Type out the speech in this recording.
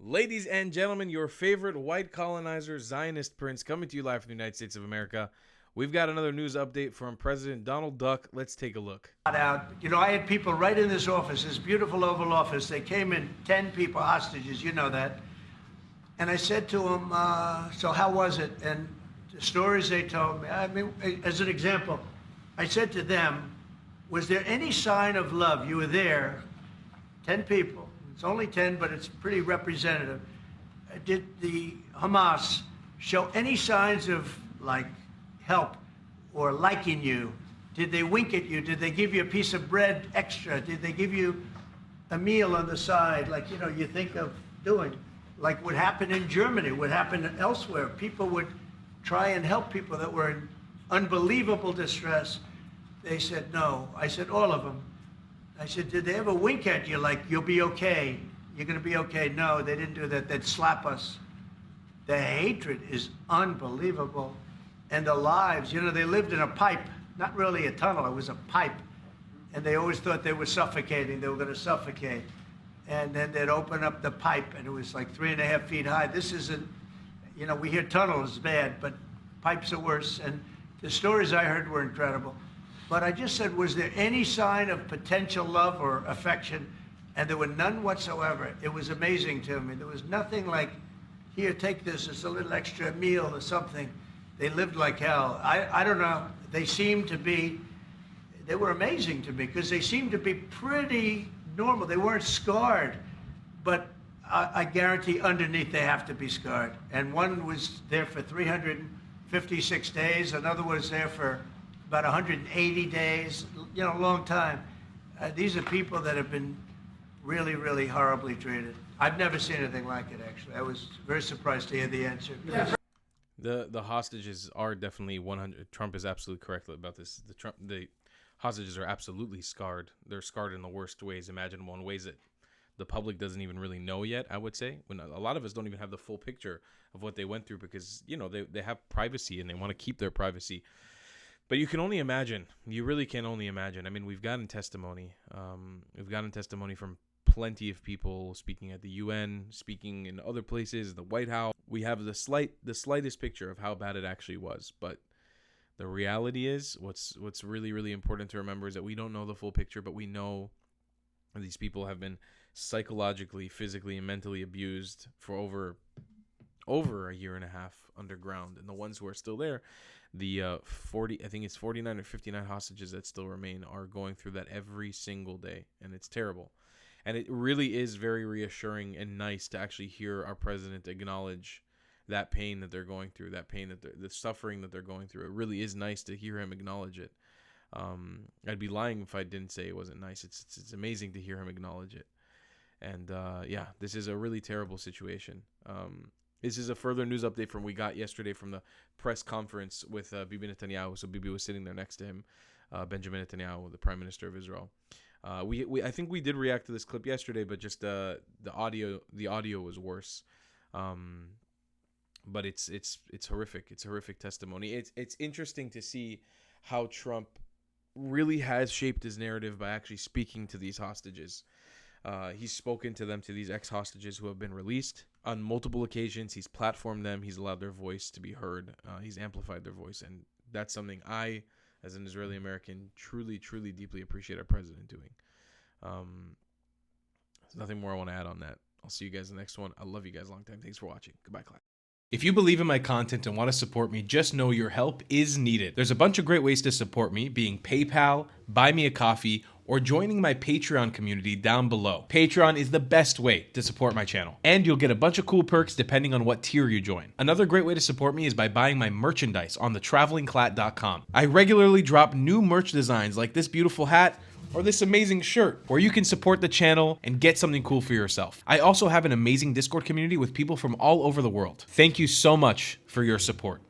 Ladies and gentlemen, your favorite white colonizer Zionist prince coming to you live from the United States of America. We've got another news update from President Donald Duck. Let's take a look. You know, I had people right in this office, this beautiful Oval Office. They came in, 10 people, hostages, you know that. And I said to them, so how was it? And the stories they told me, I mean, as an example, I said to them, was there any sign of love? You were there, 10 people. It's only 10, but it's pretty representative. Did the Hamas show any signs of, like, help or liking you? Did they wink at you? Did they give you a piece of bread extra? Did they give you a meal on the side, like, you know, you think of doing? Like what happened in Germany, what happened elsewhere. People would try and help people that were in unbelievable distress. They said no. I said, all of them. I said, did they ever wink at you like, you'll be okay? You're going to be okay? No, they didn't do that. They'd slap us. The hatred is unbelievable. And the lives, you know, they lived in a pipe, not really a tunnel, it was a pipe. And they always thought they were suffocating, they were going to suffocate. And then they'd open up the pipe, and it was like 3.5 feet high. This isn't, you know, we hear tunnels bad, but pipes are worse. And the stories I heard were incredible. But I just said, was there any sign of potential love or affection? And there were none whatsoever. It was amazing to me. There was nothing like, here, take this, it's a little extra meal or something. They lived like hell. I don't know. They seemed to be, they were amazing to me because they seemed to be pretty normal. They weren't scarred, but I guarantee underneath they have to be scarred. And one was there for 356 days. Another was there for about 180 days, you know, a long time. These are people that have been really, really horribly treated. I've never seen anything like it, actually. I was very surprised to hear the answer. Yeah. The hostages are definitely 100. Trump is absolutely correct about this. The hostages are absolutely scarred. They're scarred in the worst ways imaginable, in ways that the public doesn't even really know yet, I would say. When a lot of us don't even have the full picture of what they went through because, you know, they have privacy and they want to keep their privacy. But you can only imagine. You really can only imagine. I mean, we've gotten testimony. We've gotten testimony from plenty of people speaking at the UN, speaking in other places, the White House. We have the slightest picture of how bad it actually was. But the reality is, what's really, really important to remember is that we don't know the full picture, but we know these people have been psychologically, physically, and mentally abused for over a year and a half underground. And the ones who are still there, the 49 or 59 hostages that still remain, are going through that every single day, and it's terrible. And it really is very reassuring and nice to actually hear our president acknowledge that pain that they're going through, that pain, that the suffering that they're going through. It really is nice to hear him acknowledge it. I'd be lying if I didn't say it wasn't nice. It's amazing to hear him acknowledge it. And yeah, this is a really terrible situation. This is a further news update from we got yesterday from the press conference with Bibi Netanyahu. So Bibi was sitting there next to him, Benjamin Netanyahu, the Prime Minister of Israel. I think we did react to this clip yesterday, but just the audio was worse. But it's horrific. It's horrific testimony. It's interesting to see how Trump really has shaped his narrative by actually speaking to these hostages. He's spoken to them, to these ex-hostages who have been released on multiple occasions. He's platformed them. He's allowed their voice to be heard. He's amplified their voice. And that's something I, as an Israeli American, truly, truly, deeply appreciate our president doing. There's nothing more I want to add on that. I'll see you guys in the next one. I love you guys a long time. Thanks for watching. Goodbye, class. If you believe in my content and want to support me, just know your help is needed. There's a bunch of great ways to support me, being PayPal, Buy Me a Coffee, or joining my Patreon community down below. Patreon is the best way to support my channel, and you'll get a bunch of cool perks depending on what tier you join. Another great way to support me is by buying my merchandise on thetravelingclat.com. I regularly drop new merch designs like this beautiful hat, or this amazing shirt, where you can support the channel and get something cool for yourself. I also have an amazing Discord community with people from all over the world. Thank you so much for your support.